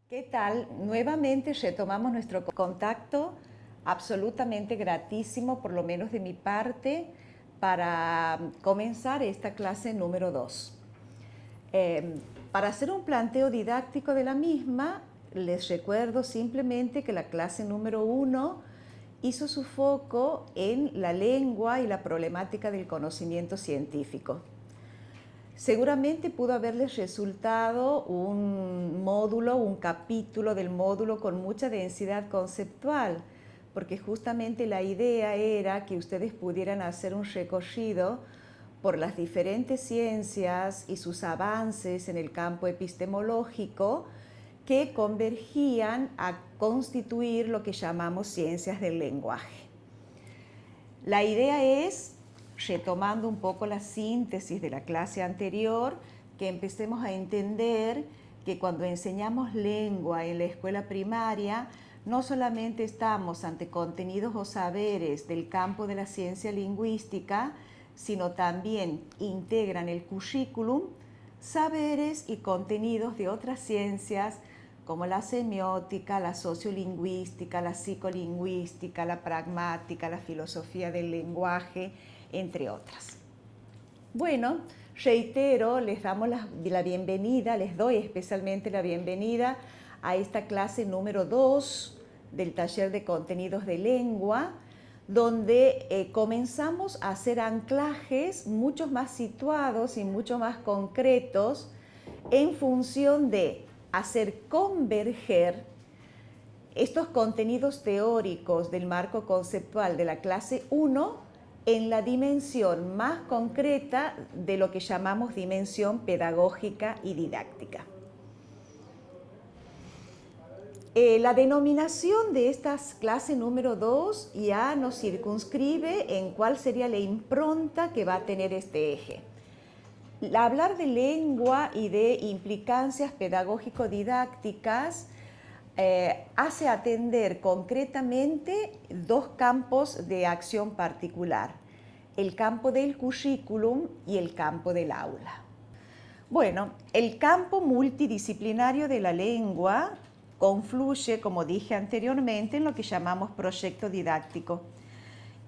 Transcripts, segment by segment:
¿Qué tal? Nuevamente retomamos nuestro contacto, absolutamente gratísimo, por lo menos de mi parte, para comenzar esta clase número 2. Para hacer un planteo didáctico de la misma, les recuerdo simplemente que la clase número 1 hizo su foco en la lengua y la problemática del conocimiento científico. Seguramente pudo haberles resultado un módulo, un capítulo del módulo con mucha densidad conceptual, porque justamente la idea era que ustedes pudieran hacer un recorrido por las diferentes ciencias y sus avances en el campo epistemológico que convergían a constituir lo que llamamos ciencias del lenguaje. La idea es, retomando un poco la síntesis de la clase anterior, que empecemos a entender que cuando enseñamos lengua en la escuela primaria, no solamente estamos ante contenidos o saberes del campo de la ciencia lingüística, sino también integran el currículum saberes y contenidos de otras ciencias como la semiótica, la sociolingüística, la psicolingüística, la pragmática, la filosofía del lenguaje, entre otras. Bueno, reitero, les damos la bienvenida, les doy especialmente la bienvenida a esta clase número 2 del taller de contenidos de lengua, donde comenzamos a hacer anclajes mucho más situados y mucho más concretos en función de hacer converger estos contenidos teóricos del marco conceptual de la clase 1 en la dimensión más concreta de lo que llamamos dimensión pedagógica y didáctica. La denominación de esta clase número 2 ya nos circunscribe en cuál sería la impronta que va a tener este eje. Hablar de lengua y de implicancias pedagógico-didácticas hace atender concretamente dos campos de acción particular, el campo del currículum y el campo del aula. Bueno, el campo multidisciplinario de la lengua confluye, como dije anteriormente, en lo que llamamos proyecto didáctico.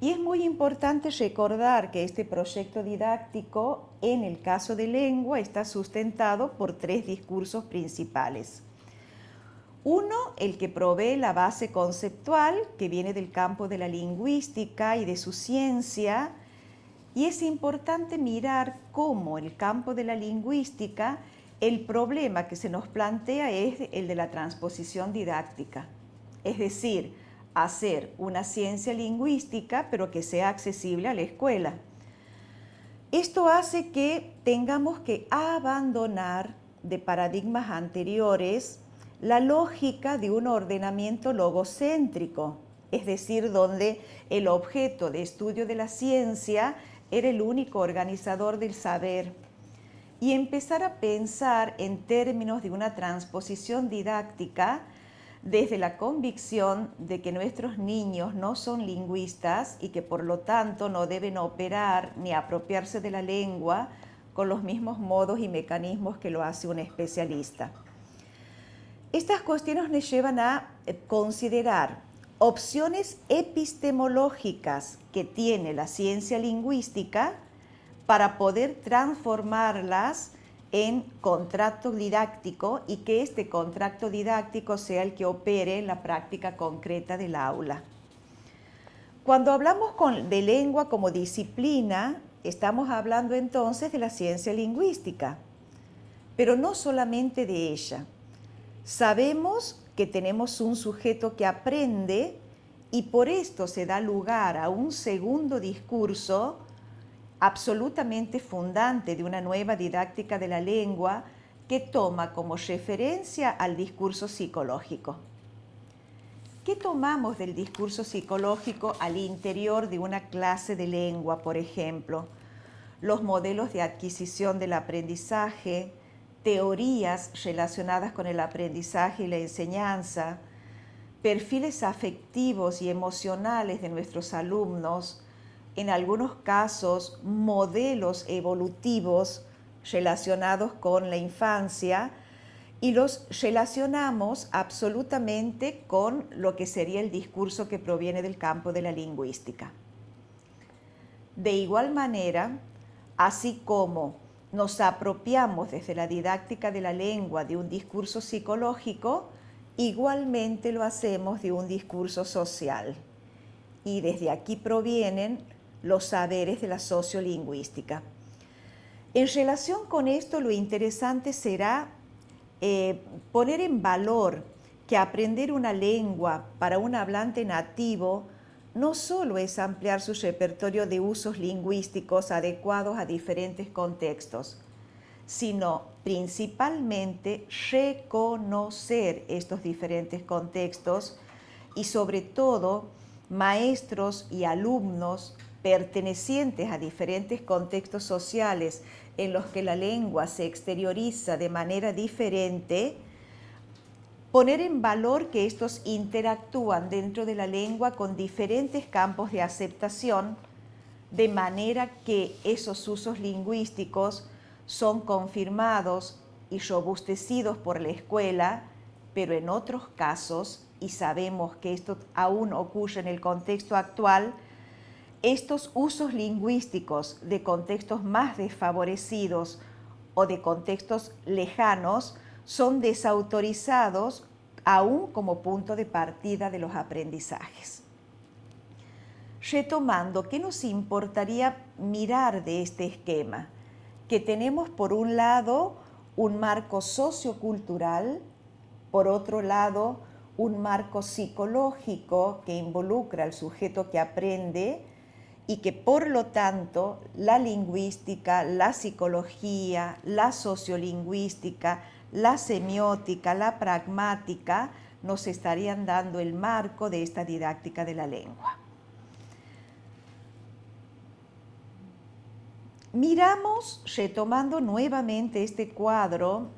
Y es muy importante recordar que este proyecto didáctico, en el caso de lengua, está sustentado por tres discursos principales. Uno, el que provee la base conceptual, que viene del campo de la lingüística y de su ciencia, y es importante mirar cómo en el campo de la lingüística el problema que se nos plantea es el de la transposición didáctica, es decir, hacer una ciencia lingüística pero que sea accesible a la escuela. Esto hace que tengamos que abandonar de paradigmas anteriores la lógica de un ordenamiento logocéntrico, es decir, donde el objeto de estudio de la ciencia era el único organizador del saber, y empezar a pensar en términos de una transposición didáctica desde la convicción de que nuestros niños no son lingüistas y que por lo tanto no deben operar ni apropiarse de la lengua con los mismos modos y mecanismos que lo hace un especialista. Estas cuestiones nos llevan a considerar opciones epistemológicas que tiene la ciencia lingüística para poder transformarlas en contrato didáctico y que este contrato didáctico sea el que opere en la práctica concreta del aula. Cuando hablamos de lengua como disciplina, estamos hablando entonces de la ciencia lingüística, pero no solamente de ella. Sabemos que tenemos un sujeto que aprende y por esto se da lugar a un segundo discurso absolutamente fundante de una nueva didáctica de la lengua que toma como referencia al discurso psicológico. ¿Qué tomamos del discurso psicológico al interior de una clase de lengua, por ejemplo? Los modelos de adquisición del aprendizaje, teorías relacionadas con el aprendizaje y la enseñanza, perfiles afectivos y emocionales de nuestros alumnos, en algunos casos modelos evolutivos relacionados con la infancia y los relacionamos absolutamente con lo que sería el discurso que proviene del campo de la lingüística. De igual manera, así como nos apropiamos desde la didáctica de la lengua de un discurso psicológico, igualmente lo hacemos de un discurso social. Y desde aquí provienen los saberes de la sociolingüística. En relación con esto, lo interesante será poner en valor que aprender una lengua para un hablante nativo no solo es ampliar su repertorio de usos lingüísticos adecuados a diferentes contextos, sino principalmente reconocer estos diferentes contextos y sobre todo maestros y alumnos pertenecientes a diferentes contextos sociales en los que la lengua se exterioriza de manera diferente, poner en valor que estos interactúan dentro de la lengua con diferentes campos de aceptación, de manera que esos usos lingüísticos son confirmados y robustecidos por la escuela, pero en otros casos, y sabemos que esto aún ocurre en el contexto actual, estos usos lingüísticos de contextos más desfavorecidos o de contextos lejanos son desautorizados aún como punto de partida de los aprendizajes. Retomando, ¿qué nos importaría mirar de este esquema? Que tenemos por un lado un marco sociocultural, por otro lado un marco psicológico que involucra al sujeto que aprende y que por lo tanto la lingüística, la psicología, la sociolingüística, la semiótica, la pragmática nos estarían dando el marco de esta didáctica de la lengua. Miramos, retomando nuevamente este cuadro,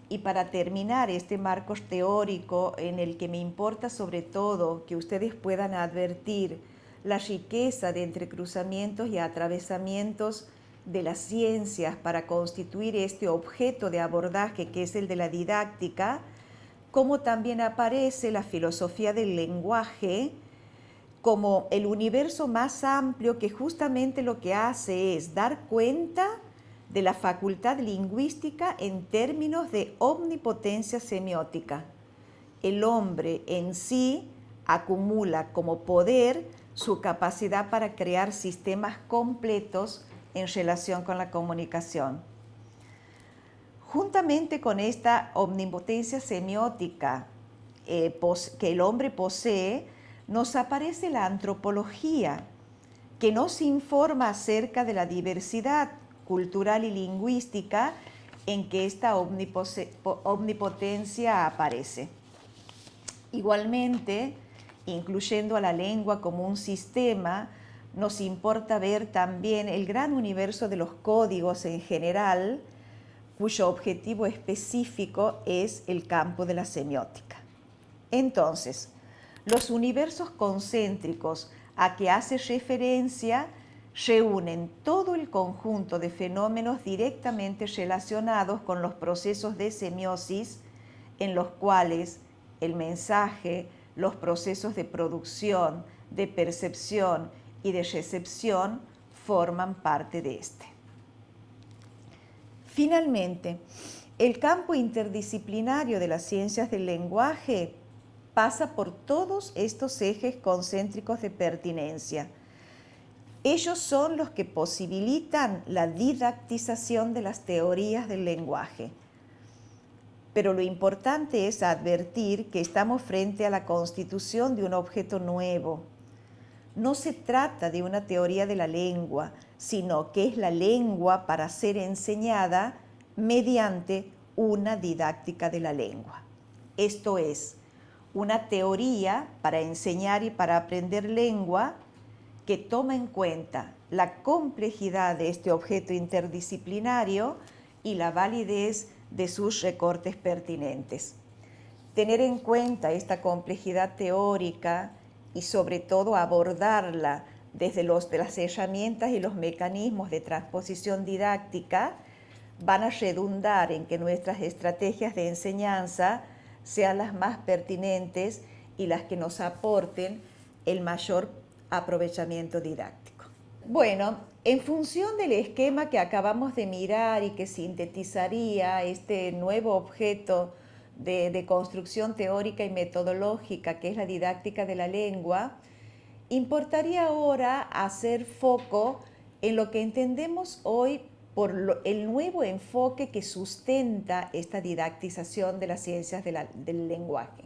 y para terminar este marco teórico en el que me importa sobre todo que ustedes puedan advertir la riqueza de entrecruzamientos y atravesamientos de las ciencias para constituir este objeto de abordaje que es el de la didáctica, como también aparece la filosofía del lenguaje como el universo más amplio que justamente lo que hace es dar cuenta de la facultad lingüística en términos de omnipotencia semiótica. El hombre en sí acumula como poder su capacidad para crear sistemas completos en relación con la comunicación. Juntamente con esta omnipotencia semiótica que el hombre posee, nos aparece la antropología, que nos informa acerca de la diversidad cultural y lingüística en que esta omnipotencia aparece. Igualmente, incluyendo a la lengua como un sistema, nos importa ver también el gran universo de los códigos en general, cuyo objetivo específico es el campo de la semiótica. Entonces, los universos concéntricos a que hace referencia reúnen todo el conjunto de fenómenos directamente relacionados con los procesos de semiosis en los cuales el mensaje, los procesos de producción, de percepción y de recepción forman parte de este. Finalmente, el campo interdisciplinario de las ciencias del lenguaje pasa por todos estos ejes concéntricos de pertinencia. Ellos son los que posibilitan la didactización de las teorías del lenguaje. Pero lo importante es advertir que estamos frente a la constitución de un objeto nuevo. No se trata de una teoría de la lengua, sino que es la lengua para ser enseñada mediante una didáctica de la lengua. Esto es, una teoría para enseñar y para aprender lengua que toma en cuenta la complejidad de este objeto interdisciplinario y la validez de sus recortes pertinentes. Tener en cuenta esta complejidad teórica y sobre todo abordarla desde las herramientas y los mecanismos de transposición didáctica van a redundar en que nuestras estrategias de enseñanza sean las más pertinentes y las que nos aporten el mayor aprovechamiento didáctico. Bueno, en función del esquema que acabamos de mirar y que sintetizaría este nuevo objeto de construcción teórica y metodológica que es la didáctica de la lengua, importaría ahora hacer foco en lo que entendemos hoy por el nuevo enfoque que sustenta esta didactización de las ciencias del lenguaje.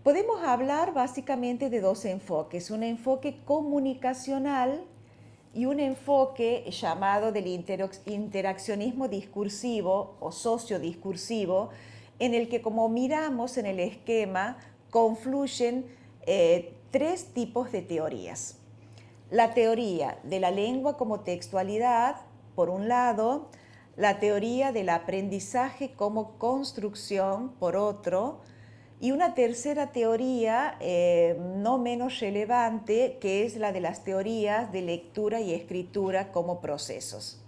Podemos hablar básicamente de dos enfoques, un enfoque comunicacional y un enfoque llamado del interaccionismo discursivo o sociodiscursivo, en el que, como miramos en el esquema, confluyen tres tipos de teorías. La teoría de la lengua como textualidad, por un lado, la teoría del aprendizaje como construcción, por otro, y una tercera teoría no menos relevante, que es la de las teorías de lectura y escritura como procesos.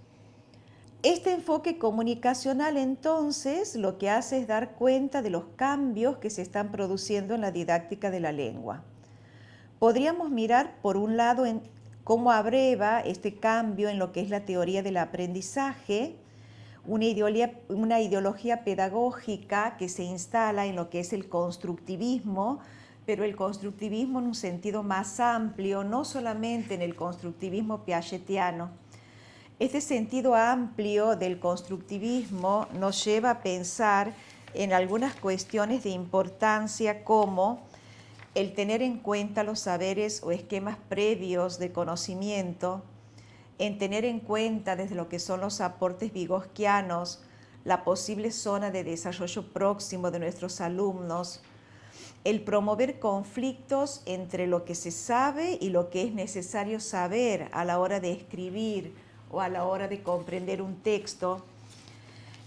Este enfoque comunicacional, entonces, lo que hace es dar cuenta de los cambios que se están produciendo en la didáctica de la lengua. Podríamos mirar, por un lado, en cómo abreva este cambio en lo que es la teoría del aprendizaje, una ideología pedagógica que se instala en lo que es el constructivismo, pero el constructivismo en un sentido más amplio, no solamente en el constructivismo piagetiano. Este sentido amplio del constructivismo nos lleva a pensar en algunas cuestiones de importancia como el tener en cuenta los saberes o esquemas previos de conocimiento, en tener en cuenta desde lo que son los aportes vygotskianos, la posible zona de desarrollo próximo de nuestros alumnos, el promover conflictos entre lo que se sabe y lo que es necesario saber a la hora de escribir o a la hora de comprender un texto,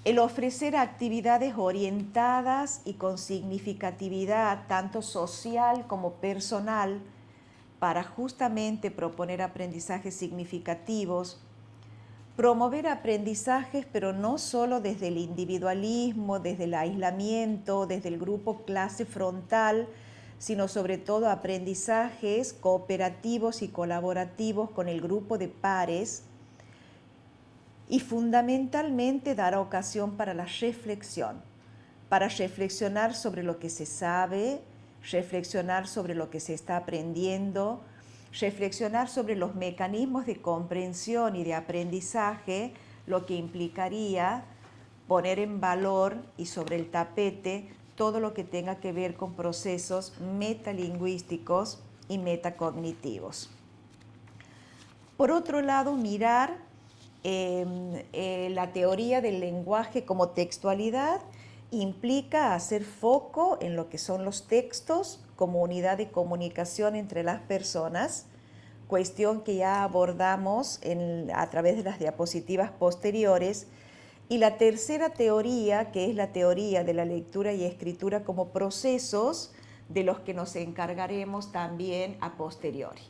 el ofrecer actividades orientadas y con significatividad tanto social como personal para justamente proponer aprendizajes significativos, promover aprendizajes pero no solo desde el individualismo, desde el aislamiento, desde el grupo clase frontal, sino sobre todo aprendizajes cooperativos y colaborativos con el grupo de pares, y fundamentalmente dará ocasión para la reflexión, para reflexionar sobre lo que se sabe, reflexionar sobre lo que se está aprendiendo, reflexionar sobre los mecanismos de comprensión y de aprendizaje, lo que implicaría poner en valor y sobre el tapete todo lo que tenga que ver con procesos metalingüísticos y metacognitivos. Por otro lado, mirar la teoría del lenguaje como textualidad implica hacer foco en lo que son los textos como unidad de comunicación entre las personas, cuestión que ya abordamos a través de las diapositivas posteriores. Y la tercera teoría, que es la teoría de la lectura y escritura como procesos, de los que nos encargaremos también a posteriori.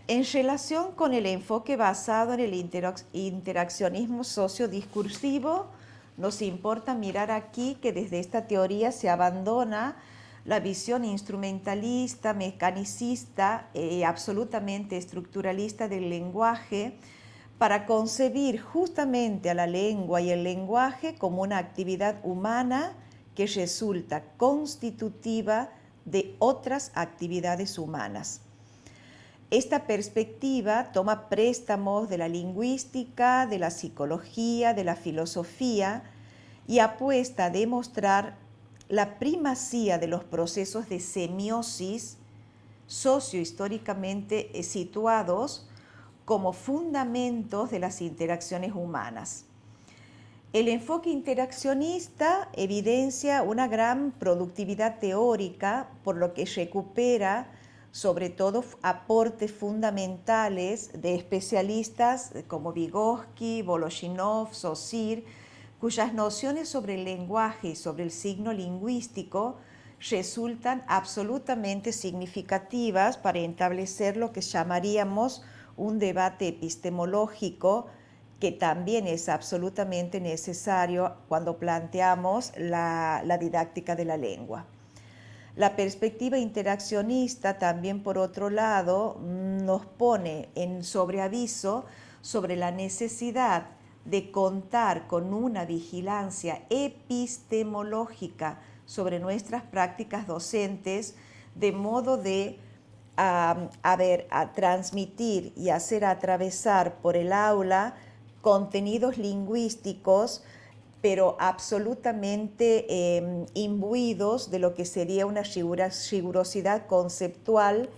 En relación con el enfoque basado en el interaccionismo sociodiscursivo, nos importa mirar aquí que desde esta teoría se abandona la visión instrumentalista, mecanicista y absolutamente estructuralista del lenguaje para concebir justamente a la lengua y el lenguaje como una actividad humana que resulta constitutiva de otras actividades humanas. Esta perspectiva toma préstamos de la lingüística, de la psicología, de la filosofía y apuesta a demostrar la primacía de los procesos de semiosis sociohistóricamente situados como fundamentos de las interacciones humanas. El enfoque interaccionista evidencia una gran productividad teórica, por lo que recupera sobre todo aportes fundamentales de especialistas como Vygotsky, Voloshinov, Saussure, cuyas nociones sobre el lenguaje y sobre el signo lingüístico resultan absolutamente significativas para establecer lo que llamaríamos un debate epistemológico que también es absolutamente necesario cuando planteamos la didáctica de la lengua. La perspectiva interaccionista también, por otro lado, nos pone en sobreaviso sobre la necesidad de contar con una vigilancia epistemológica sobre nuestras prácticas docentes, de modo de a transmitir y hacer atravesar por el aula contenidos lingüísticos, pero absolutamente imbuidos de lo que sería una rigurosidad conceptual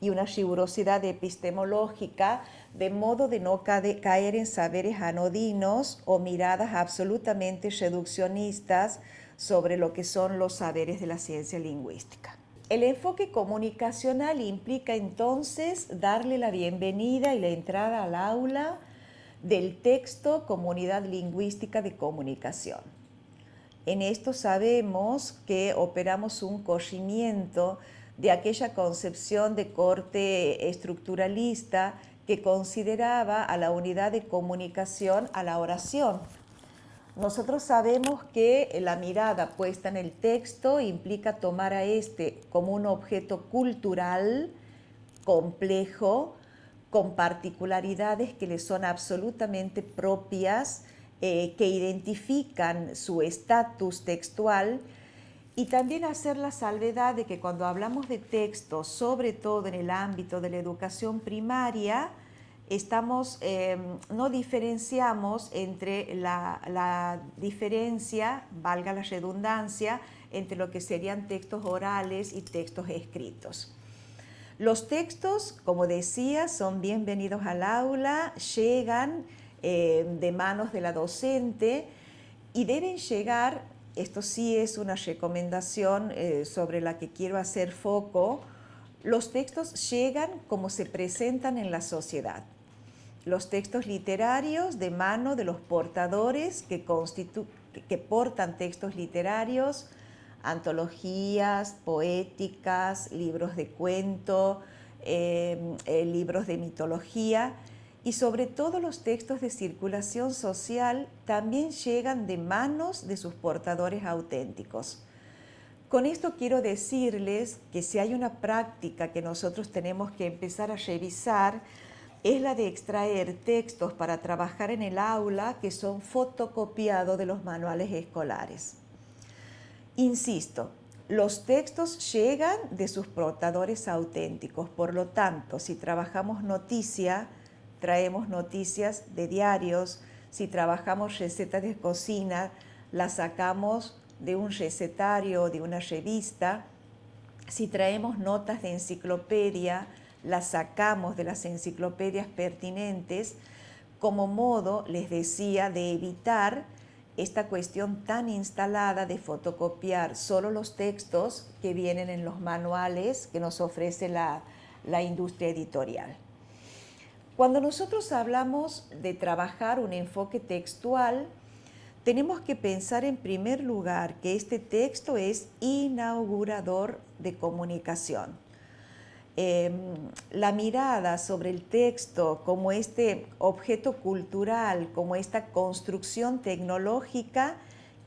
y una rigurosidad epistemológica, de modo de no caer en saberes anodinos o miradas absolutamente reduccionistas sobre lo que son los saberes de la ciencia lingüística. El enfoque comunicacional implica entonces darle la bienvenida y la entrada al aula del texto Comunidad Lingüística de Comunicación. En esto sabemos que operamos un corrimiento de aquella concepción de corte estructuralista que consideraba a la unidad de comunicación a la oración. Nosotros sabemos que la mirada puesta en el texto implica tomar a este como un objeto cultural complejo, con particularidades que le son absolutamente propias, que identifican su estatus textual, y también hacer la salvedad de que cuando hablamos de texto, sobre todo en el ámbito de la educación primaria, no diferenciamos entre la diferencia, valga la redundancia, entre lo que serían textos orales y textos escritos. Los textos, como decía, son bienvenidos al aula, llegan de manos de la docente y deben llegar, esto sí es una recomendación sobre la que quiero hacer foco, los textos llegan como se presentan en la sociedad. Los textos literarios de mano de los portadores que portan textos literarios, antologías, poéticas, libros de cuento, libros de mitología, y sobre todo los textos de circulación social también llegan de manos de sus portadores auténticos. Con esto quiero decirles que si hay una práctica que nosotros tenemos que empezar a revisar, es la de extraer textos para trabajar en el aula que son fotocopiados de los manuales escolares. Insisto, los textos llegan de sus portadores auténticos, por lo tanto, si trabajamos noticia, traemos noticias de diarios, si trabajamos recetas de cocina, las sacamos de un recetario o de una revista, si traemos notas de enciclopedia, las sacamos de las enciclopedias pertinentes, como modo, les decía, de evitar esta cuestión tan instalada de fotocopiar solo los textos que vienen en los manuales que nos ofrece la industria editorial. Cuando nosotros hablamos de trabajar un enfoque textual, tenemos que pensar en primer lugar que este texto es inaugurador de comunicación. La mirada sobre el texto como este objeto cultural, como esta construcción tecnológica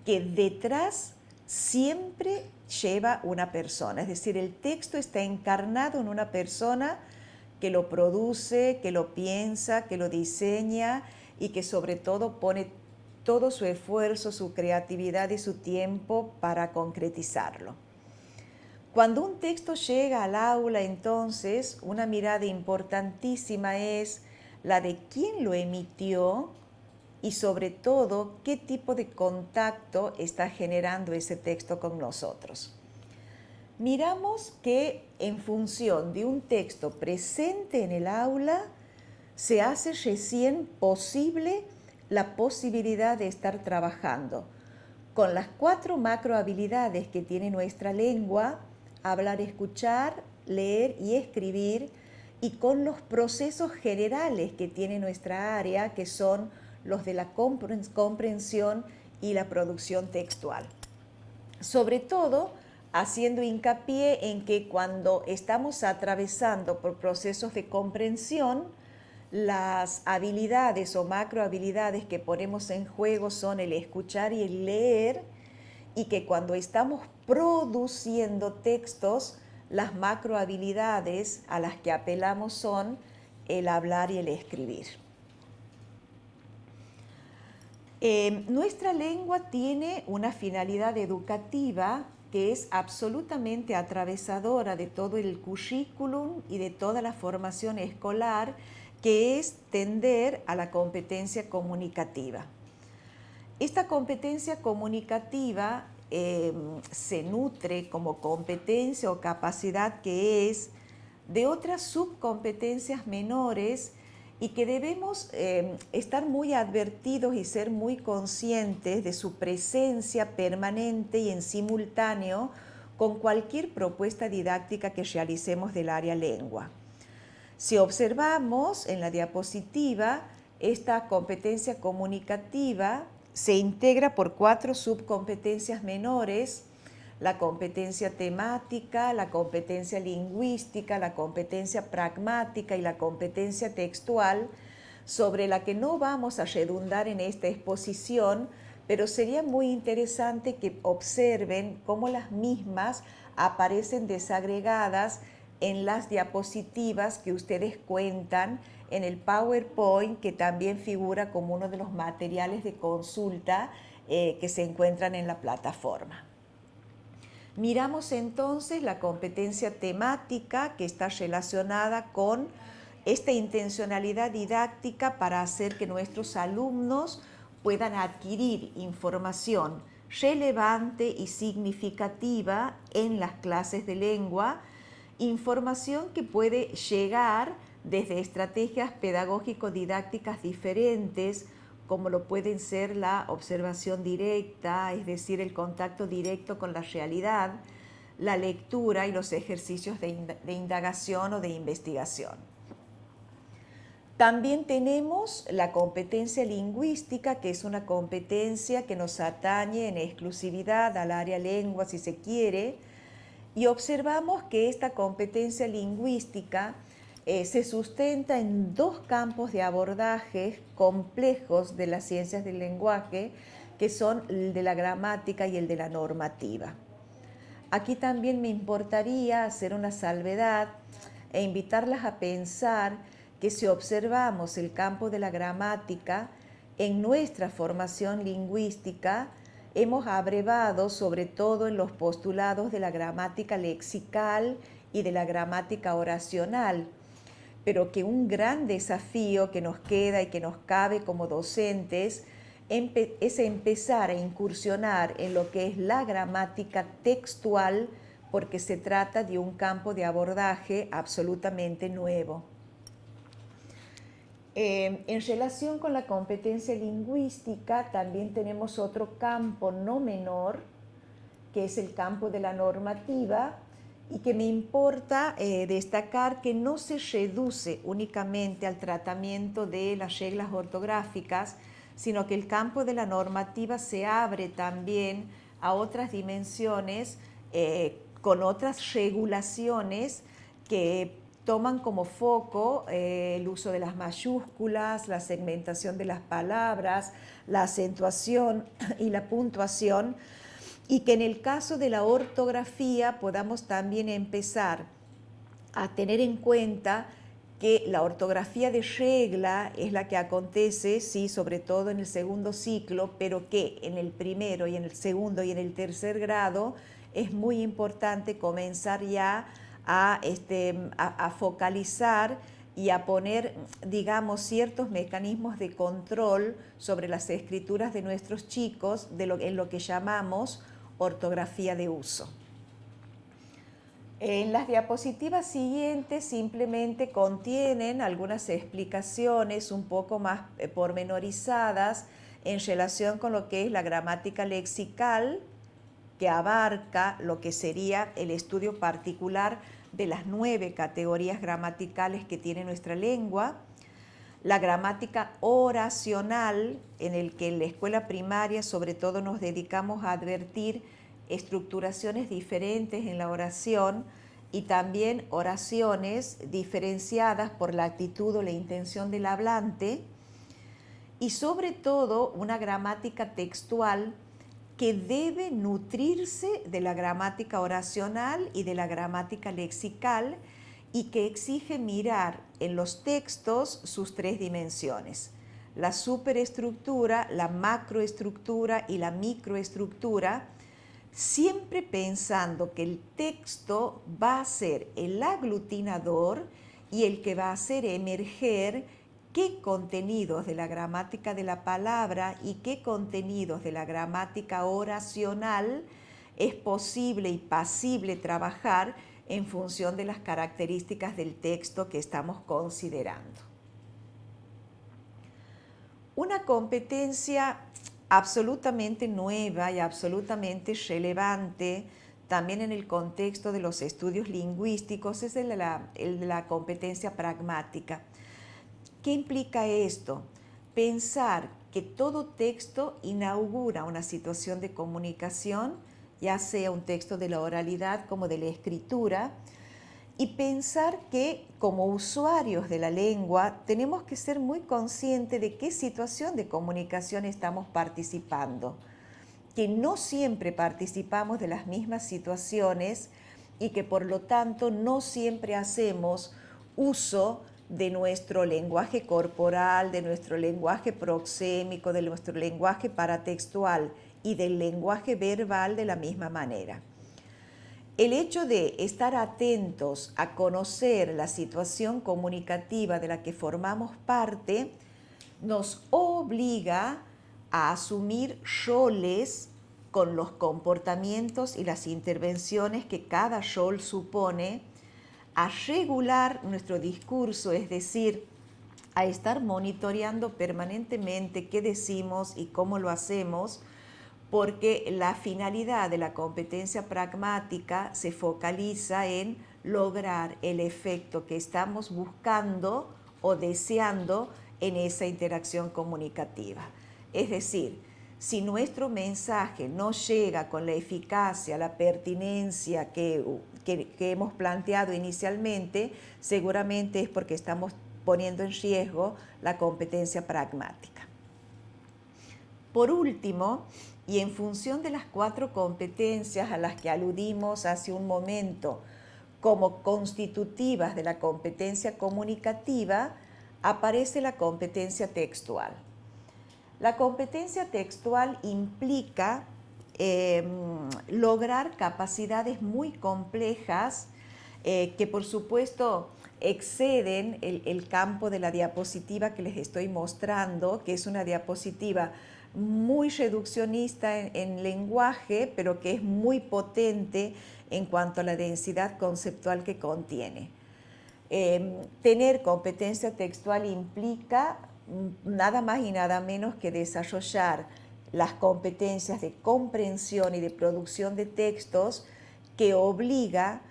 que detrás siempre lleva una persona. Es decir, el texto está encarnado en una persona que lo produce, que lo piensa, que lo diseña y que sobre todo pone todo su esfuerzo, su creatividad y su tiempo para concretizarlo. Cuando un texto llega al aula, entonces, una mirada importantísima es la de quién lo emitió y, sobre todo, qué tipo de contacto está generando ese texto con nosotros. Miramos que en función de un texto presente en el aula, se hace recién posible la posibilidad de estar trabajando con las 4 macrohabilidades que tiene nuestra lengua: hablar, escuchar, leer y escribir, y con los procesos generales que tiene nuestra área, que son los de la comprensión y la producción textual. Sobre todo, haciendo hincapié en que cuando estamos atravesando por procesos de comprensión, las habilidades o macrohabilidades que ponemos en juego son el escuchar y el leer, y que cuando estamos produciendo textos, las macrohabilidades a las que apelamos son el hablar y el escribir. Nuestra lengua tiene una finalidad educativa que es absolutamente atravesadora de todo el currículum y de toda la formación escolar, que es tender a la competencia comunicativa. Esta competencia comunicativa se nutre como competencia o capacidad que es de otras subcompetencias menores y que debemos estar muy advertidos y ser muy conscientes de su presencia permanente y en simultáneo con cualquier propuesta didáctica que realicemos del área lengua. Si observamos en la diapositiva, esta competencia comunicativa se integra por 4 subcompetencias menores: la competencia temática, la competencia lingüística, la competencia pragmática y la competencia textual, sobre la que no vamos a redundar en esta exposición, pero sería muy interesante que observen cómo las mismas aparecen desagregadas en las diapositivas que ustedes cuentan en el PowerPoint, que también figura como uno de los materiales de consulta que se encuentran en la plataforma. Miramos entonces la competencia temática, que está relacionada con esta intencionalidad didáctica para hacer que nuestros alumnos puedan adquirir información relevante y significativa en las clases de lengua, información que puede llegar desde estrategias pedagógico-didácticas diferentes, como lo pueden ser la observación directa, es decir, el contacto directo con la realidad, la lectura y los ejercicios de indagación o de investigación. También tenemos la competencia lingüística, que es una competencia que nos atañe en exclusividad al área lengua, si se quiere, y observamos que esta competencia lingüística se sustenta en 2 campos de abordaje complejos de las ciencias del lenguaje, que son el de la gramática y el de la normativa. Aquí también me importaría hacer una salvedad e invitarlas a pensar que si observamos el campo de la gramática, en nuestra formación lingüística hemos abrevado sobre todo en los postulados de la gramática lexical y de la gramática oracional, pero que un gran desafío que nos queda y que nos cabe como docentes es empezar a incursionar en lo que es la gramática textual, porque se trata de un campo de abordaje absolutamente nuevo. En relación con la competencia lingüística, también tenemos otro campo no menor, que es el campo de la normativa, y que me importa destacar que no se reduce únicamente al tratamiento de las reglas ortográficas, sino que el campo de la normativa se abre también a otras dimensiones con otras regulaciones que toman como foco el uso de las mayúsculas, la segmentación de las palabras, la acentuación y la puntuación, y que en el caso de la ortografía podamos también empezar a tener en cuenta que la ortografía de regla es la que acontece, sí, sobre todo en el segundo ciclo, pero que en el primero y en el segundo y en el tercer grado es muy importante comenzar ya a focalizar y a poner, digamos, ciertos mecanismos de control sobre las escrituras de nuestros chicos en lo que llamamos ortografía de uso. En las diapositivas siguientes simplemente contienen algunas explicaciones un poco más pormenorizadas en relación con lo que es la gramática lexical, que abarca lo que sería el estudio particular de las 9 categorías gramaticales que tiene nuestra lengua, la gramática oracional, en el que en la escuela primaria sobre todo nos dedicamos a advertir estructuraciones diferentes en la oración y también oraciones diferenciadas por la actitud o la intención del hablante, y sobre todo una gramática textual que debe nutrirse de la gramática oracional y de la gramática lexical, y que exige mirar en los textos sus tres dimensiones: la superestructura, la macroestructura y la microestructura, siempre pensando que el texto va a ser el aglutinador y el que va a hacer emerger qué contenidos de la gramática de la palabra y qué contenidos de la gramática oracional es posible y pasible trabajar en función de las características del texto que estamos considerando. Una competencia absolutamente nueva y absolutamente relevante también en el contexto de los estudios lingüísticos es el de la competencia pragmática. ¿Qué implica esto? Pensar que todo texto inaugura una situación de comunicación, ya sea un texto de la oralidad como de la escritura, y pensar que como usuarios de la lengua tenemos que ser muy conscientes de qué situación de comunicación estamos participando, que no siempre participamos de las mismas situaciones y que por lo tanto no siempre hacemos uso de nuestro lenguaje corporal, de nuestro lenguaje proxémico, de nuestro lenguaje paratextual y del lenguaje verbal de la misma manera. El hecho de estar atentos a conocer la situación comunicativa de la que formamos parte nos obliga a asumir roles con los comportamientos y las intervenciones que cada rol supone, a regular nuestro discurso, es decir, a estar monitoreando permanentemente qué decimos y cómo lo hacemos, porque la finalidad de la competencia pragmática se focaliza en lograr el efecto que estamos buscando o deseando en esa interacción comunicativa. Es decir, si nuestro mensaje no llega con la eficacia, la pertinencia que hemos planteado inicialmente, seguramente es porque estamos poniendo en riesgo la competencia pragmática. Por último, y en función de las 4 competencias a las que aludimos hace un momento como constitutivas de la competencia comunicativa, aparece la competencia textual. La competencia textual implica lograr capacidades muy complejas que por supuesto exceden el campo de la diapositiva que les estoy mostrando, que es una diapositiva muy reduccionista en lenguaje, pero que es muy potente en cuanto a la densidad conceptual que contiene. Tener competencia textual implica nada más y nada menos que desarrollar las competencias de comprensión y de producción de textos que obliga,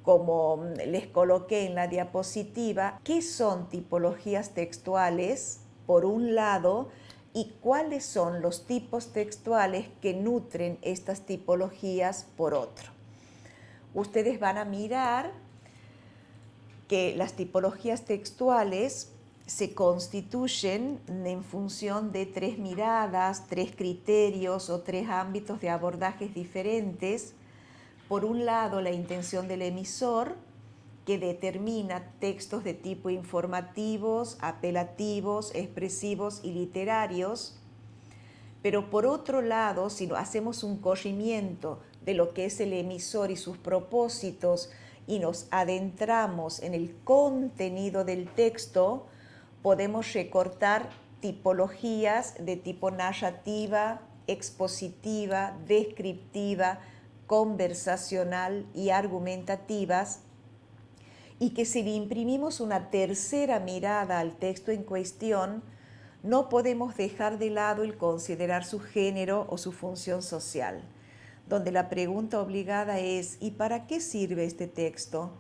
como les coloqué en la diapositiva, qué son tipologías textuales, por un lado, y cuáles son los tipos textuales que nutren estas tipologías, por otro. Ustedes van a mirar que las tipologías textuales se constituyen en función de 3 miradas, 3 criterios o 3 ámbitos de abordajes diferentes. Por un lado, la intención del emisor, que determina textos de tipo informativos, apelativos, expresivos y literarios. Pero por otro lado, si hacemos un corrimiento de lo que es el emisor y sus propósitos y nos adentramos en el contenido del texto, podemos recortar tipologías de tipo narrativa, expositiva, descriptiva, conversacional y argumentativas, y que si le imprimimos una tercera mirada al texto en cuestión, no podemos dejar de lado el considerar su género o su función social, donde la pregunta obligada es: ¿y para qué sirve este texto?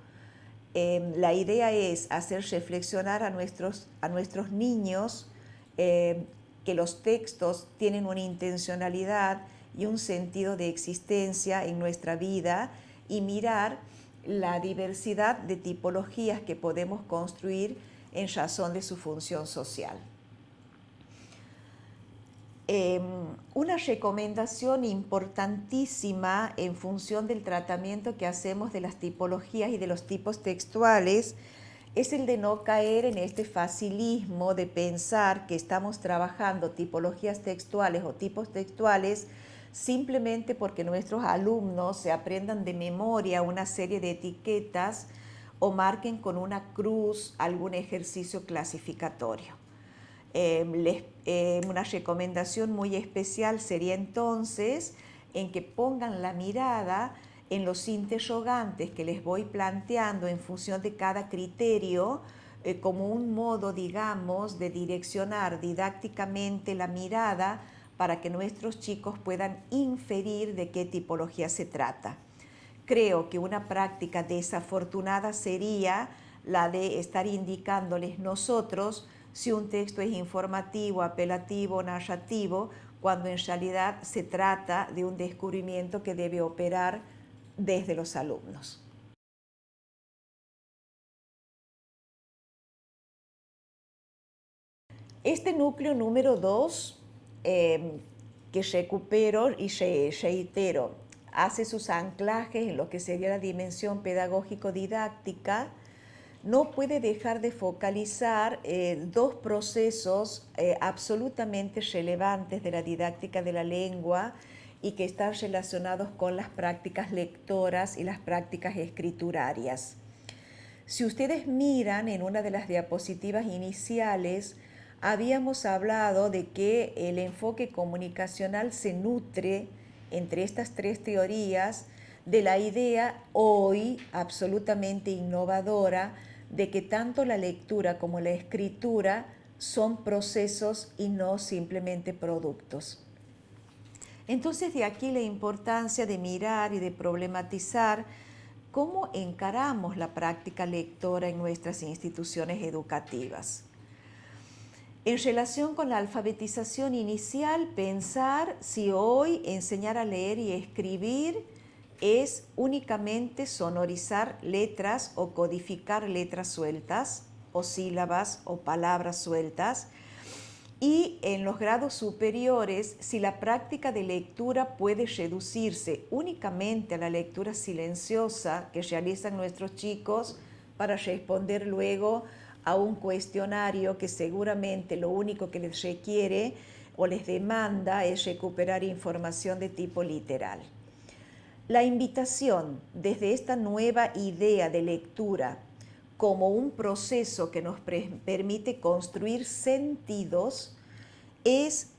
La idea es hacer reflexionar a nuestros niños que los textos tienen una intencionalidad y un sentido de existencia en nuestra vida, y mirar la diversidad de tipologías que podemos construir en razón de su función social. Una recomendación importantísima en función del tratamiento que hacemos de las tipologías y de los tipos textuales es el de no caer en este facilismo de pensar que estamos trabajando tipologías textuales o tipos textuales simplemente porque nuestros alumnos se aprendan de memoria una serie de etiquetas o marquen con una cruz algún ejercicio clasificatorio. Una recomendación muy especial sería entonces en que pongan la mirada en los interrogantes que les voy planteando en función de cada criterio, como un modo, digamos, de direccionar didácticamente la mirada para que nuestros chicos puedan inferir de qué tipología se trata. Creo que una práctica desafortunada sería la de estar indicándoles nosotros si un texto es informativo, apelativo, narrativo, cuando en realidad se trata de un descubrimiento que debe operar desde los alumnos. Este núcleo número 2, que recupero y reitero, hace sus anclajes en lo que sería la dimensión pedagógico-didáctica, no puede dejar de focalizar dos procesos absolutamente relevantes de la didáctica de la lengua y que están relacionados con las prácticas lectoras y las prácticas escriturarias. Si ustedes miran en una de las diapositivas iniciales, habíamos hablado de que el enfoque comunicacional se nutre entre estas tres teorías de la idea hoy absolutamente innovadora de que tanto la lectura como la escritura son procesos y no simplemente productos. Entonces, de aquí la importancia de mirar y de problematizar cómo encaramos la práctica lectora en nuestras instituciones educativas. En relación con la alfabetización inicial, pensar si hoy enseñar a leer y escribir es únicamente sonorizar letras o codificar letras sueltas o sílabas o palabras sueltas, y en los grados superiores si la práctica de lectura puede reducirse únicamente a la lectura silenciosa que realizan nuestros chicos para responder luego a un cuestionario que seguramente lo único que les requiere o les demanda es recuperar información de tipo literal. La invitación desde esta nueva idea de lectura como un proceso que nos permite construir sentidos es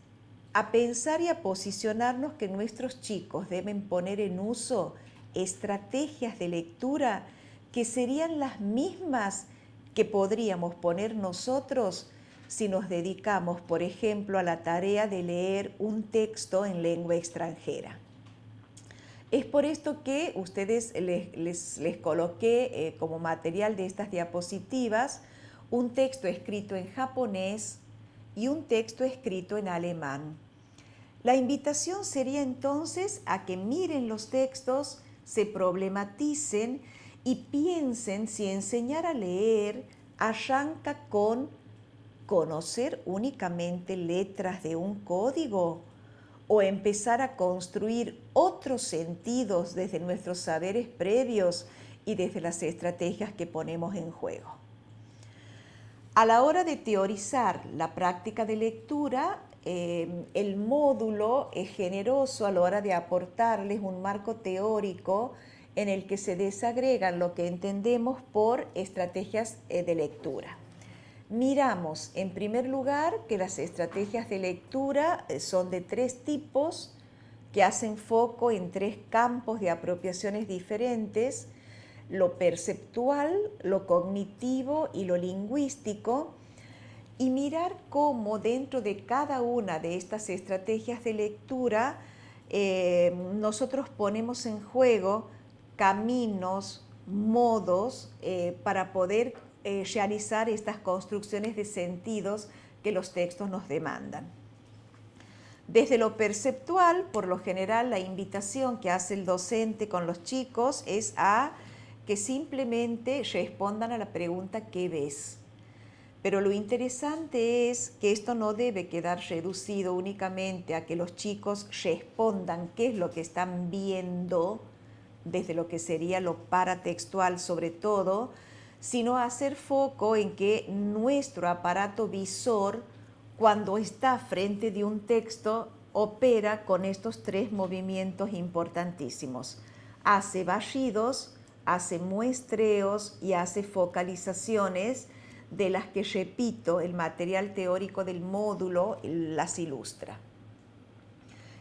a pensar y a posicionarnos que nuestros chicos deben poner en uso estrategias de lectura que serían las mismas que podríamos poner nosotros si nos dedicamos, por ejemplo, a la tarea de leer un texto en lengua extranjera. Es por esto que ustedes les coloqué como material de estas diapositivas un texto escrito en japonés y un texto escrito en alemán. La invitación sería entonces a que miren los textos, se problematicen y piensen si enseñar a leer arranca con conocer únicamente letras de un código o empezar a construir otros sentidos desde nuestros saberes previos y desde las estrategias que ponemos en juego. A la hora de teorizar la práctica de lectura, el módulo es generoso a la hora de aportarles un marco teórico en el que se desagregan lo que entendemos por estrategias de lectura. Miramos, en primer lugar, que las estrategias de lectura son de tres tipos que hacen foco en tres campos de apropiaciones diferentes: lo perceptual, lo cognitivo y lo lingüístico, y mirar cómo dentro de cada una de estas estrategias de lectura nosotros ponemos en juego caminos, modos para poder realizar estas construcciones de sentidos que los textos nos demandan. Desde lo perceptual, por lo general, la invitación que hace el docente con los chicos es a que simplemente respondan a la pregunta ¿qué ves? Pero lo interesante es que esto no debe quedar reducido únicamente a que los chicos respondan qué es lo que están viendo, desde lo que sería lo paratextual sobre todo, sino hacer foco en que nuestro aparato visor, cuando está frente de un texto, opera con estos tres movimientos importantísimos. Hace barridos, hace muestreos y hace focalizaciones, de las que, repito, el material teórico del módulo las ilustra.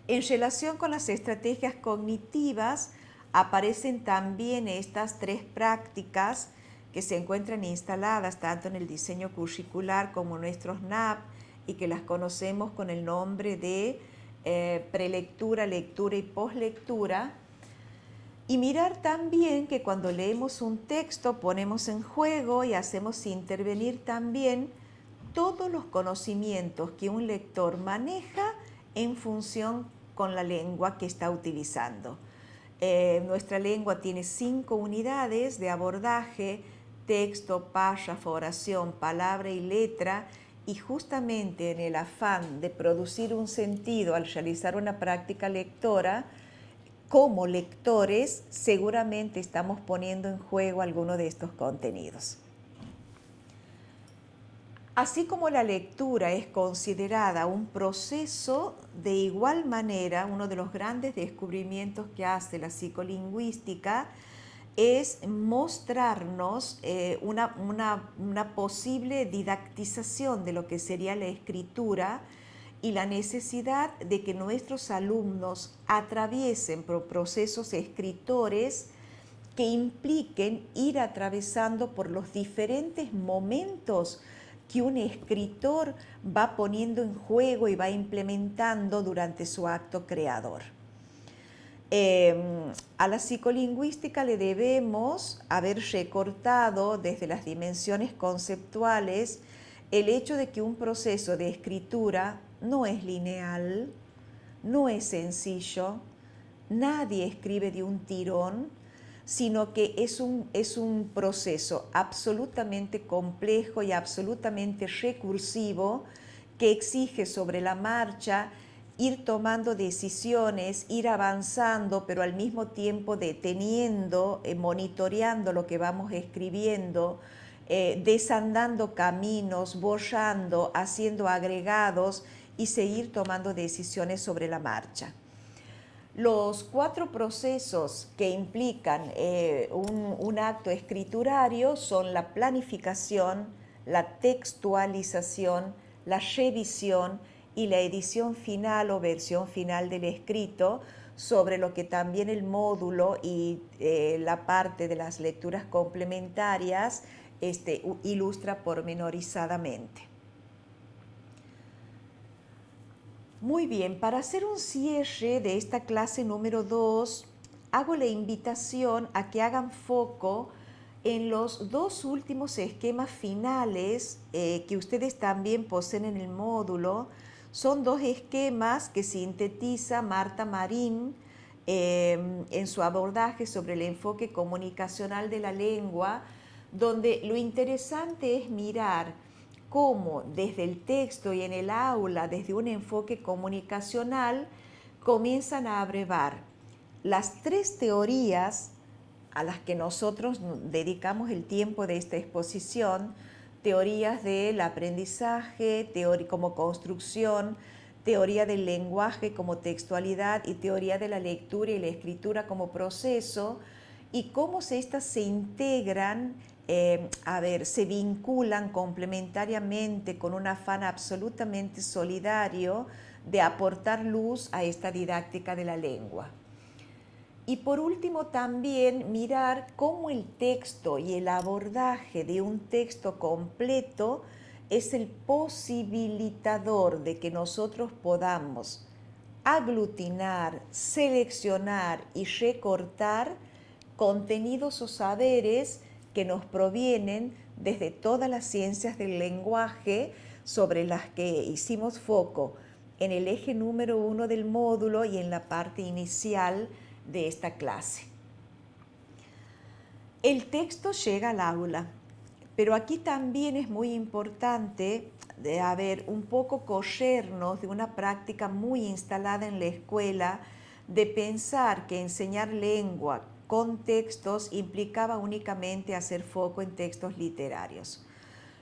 En relación con las estrategias cognitivas, aparecen también estas tres prácticas que se encuentran instaladas tanto en el diseño curricular como en nuestros NAP y que las conocemos con el nombre de prelectura, lectura y poslectura. Y mirar también que cuando leemos un texto ponemos en juego y hacemos intervenir también todos los conocimientos que un lector maneja en función con la lengua que está utilizando. Nuestra lengua tiene 5 unidades de abordaje: texto, párrafo, oración, palabra y letra, y justamente en el afán de producir un sentido al realizar una práctica lectora, como lectores seguramente estamos poniendo en juego alguno de estos contenidos. Así como la lectura es considerada un proceso, de igual manera uno de los grandes descubrimientos que hace la psicolingüística es mostrarnos una posible didactización de lo que sería la escritura y la necesidad de que nuestros alumnos atraviesen por procesos escritores que impliquen ir atravesando por los diferentes momentos que un escritor va poniendo en juego y va implementando durante su acto creador. A la psicolingüística le debemos haber recortado desde las dimensiones conceptuales el hecho de que un proceso de escritura no es lineal, no es sencillo, nadie escribe de un tirón, sino que es un proceso absolutamente complejo y absolutamente recursivo que exige sobre la marcha ir tomando decisiones, ir avanzando, pero al mismo tiempo deteniendo, monitoreando lo que vamos escribiendo, desandando caminos, borrando, haciendo agregados y seguir tomando decisiones sobre la marcha. Los 4 procesos que implican un acto escriturario son la planificación, la textualización, la revisión y la edición final o versión final del escrito, sobre lo que también el módulo y la parte de las lecturas complementarias ilustra pormenorizadamente. Muy bien, para hacer un cierre de esta clase número 2, hago la invitación a que hagan foco en los 2 últimos esquemas finales que ustedes también poseen en el módulo. Son 2 esquemas que sintetiza Marta Marín en su abordaje sobre el enfoque comunicacional de la lengua, donde lo interesante es mirar cómo desde el texto y en el aula, desde un enfoque comunicacional, comienzan a abrevar las 3 teorías a las que nosotros dedicamos el tiempo de esta exposición: teorías del aprendizaje, teoría como construcción, teoría del lenguaje como textualidad y teoría de la lectura y la escritura como proceso, y cómo estas se integran, se vinculan complementariamente con un afán absolutamente solidario de aportar luz a esta didáctica de la lengua. Y por último también mirar cómo el texto y el abordaje de un texto completo es el posibilitador de que nosotros podamos aglutinar, seleccionar y recortar contenidos o saberes que nos provienen desde todas las ciencias del lenguaje, sobre las que hicimos foco en el eje número 1 del módulo y en la parte inicial de esta clase. El texto llega al aula, pero aquí también es muy importante un poco corrernos de una práctica muy instalada en la escuela de pensar que enseñar lengua con textos implicaba únicamente hacer foco en textos literarios.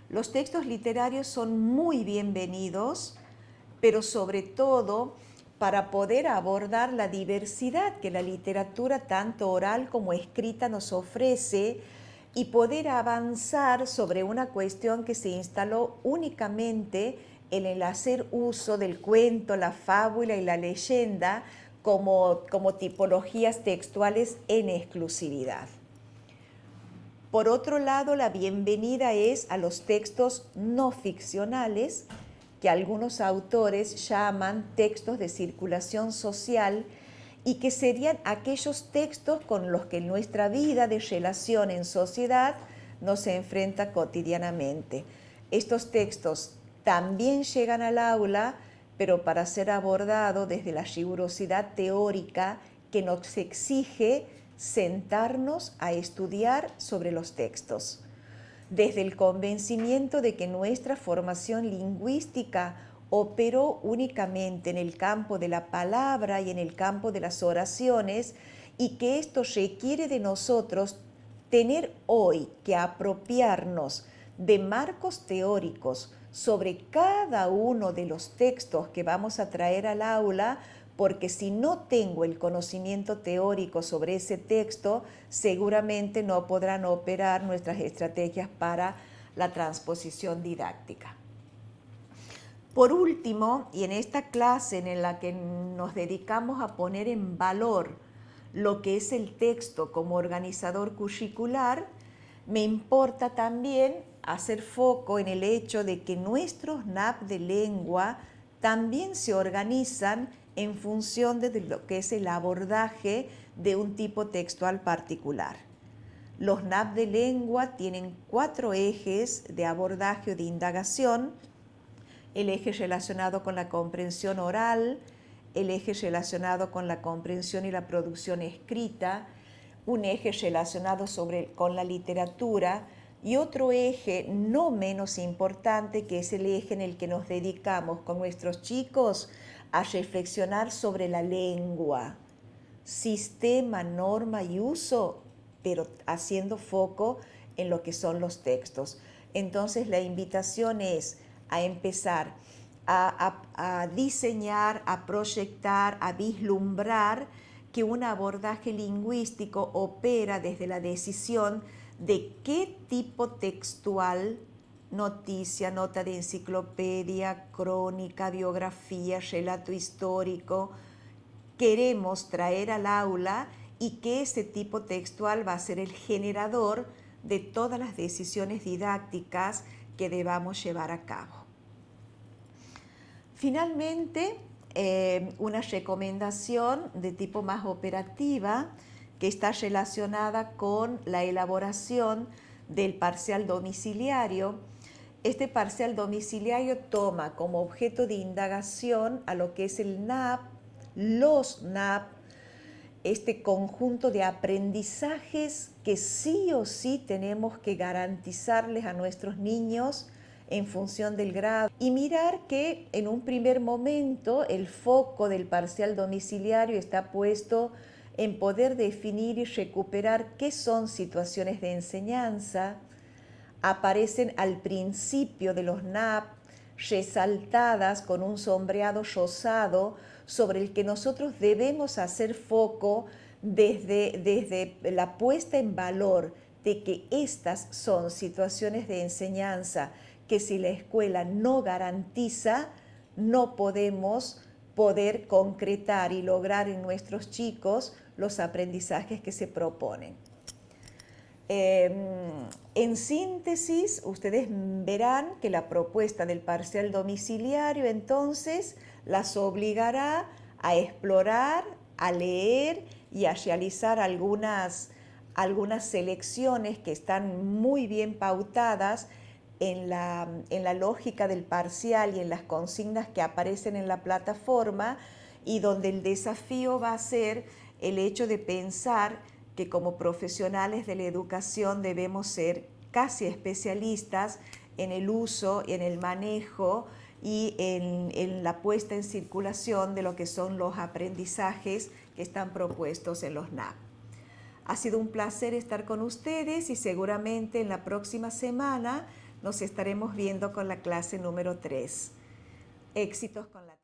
Los textos literarios son muy bienvenidos, pero sobre todo para poder abordar la diversidad que la literatura tanto oral como escrita nos ofrece y poder avanzar sobre una cuestión que se instaló únicamente en el hacer uso del cuento, la fábula y la leyenda como tipologías textuales en exclusividad. Por otro lado, la bienvenida es a los textos no ficcionales, que algunos autores llaman textos de circulación social y que serían aquellos textos con los que nuestra vida de relación en sociedad nos enfrenta cotidianamente. Estos textos también llegan al aula, pero para ser abordado desde la rigurosidad teórica que nos exige sentarnos a estudiar sobre los textos, desde el convencimiento de que nuestra formación lingüística operó únicamente en el campo de la palabra y en el campo de las oraciones, y que esto requiere de nosotros tener hoy que apropiarnos de marcos teóricos sobre cada uno de los textos que vamos a traer al aula, porque si no tengo el conocimiento teórico sobre ese texto, seguramente no podrán operar nuestras estrategias para la transposición didáctica. Por último, y en esta clase en la que nos dedicamos a poner en valor lo que es el texto como organizador curricular, me importa también hacer foco en el hecho de que nuestros NAP de lengua también se organizan en función de lo que es el abordaje de un tipo textual particular. Los NAP de lengua tienen 4 ejes de abordaje o de indagación: el eje relacionado con la comprensión oral, el eje relacionado con la comprensión y la producción escrita, un eje relacionado con la literatura y otro eje no menos importante, que es el eje en el que nos dedicamos con nuestros chicos a reflexionar sobre la lengua, sistema, norma y uso, pero haciendo foco en lo que son los textos. Entonces la invitación es a empezar a diseñar, a proyectar, a vislumbrar que un abordaje lingüístico opera desde la decisión de qué tipo textual, noticia, nota de enciclopedia, crónica, biografía, relato histórico, queremos traer al aula, y que ese tipo textual va a ser el generador de todas las decisiones didácticas que debamos llevar a cabo. Finalmente, una recomendación de tipo más operativa que está relacionada con la elaboración del parcial domiciliario. Este parcial domiciliario toma como objeto de indagación a lo que es el NAP, los NAP, este conjunto de aprendizajes que sí o sí tenemos que garantizarles a nuestros niños en función del grado, y mirar que en un primer momento el foco del parcial domiciliario está puesto en poder definir y recuperar qué son situaciones de enseñanza. Aparecen al principio de los NAP resaltadas con un sombreado rosado sobre el que nosotros debemos hacer foco desde la puesta en valor de que estas son situaciones de enseñanza que si la escuela no garantiza, no podemos poder concretar y lograr en nuestros chicos los aprendizajes que se proponen. En síntesis, ustedes verán que la propuesta del parcial domiciliario entonces las obligará a explorar, a leer y a realizar algunas selecciones que están muy bien pautadas en la lógica del parcial y en las consignas que aparecen en la plataforma, y donde el desafío va a ser el hecho de pensar que como profesionales de la educación debemos ser casi especialistas en el uso, en el manejo y en la puesta en circulación de lo que son los aprendizajes que están propuestos en los NAP. Ha sido un placer estar con ustedes y seguramente en la próxima semana nos estaremos viendo con la clase número 3. Éxitos con la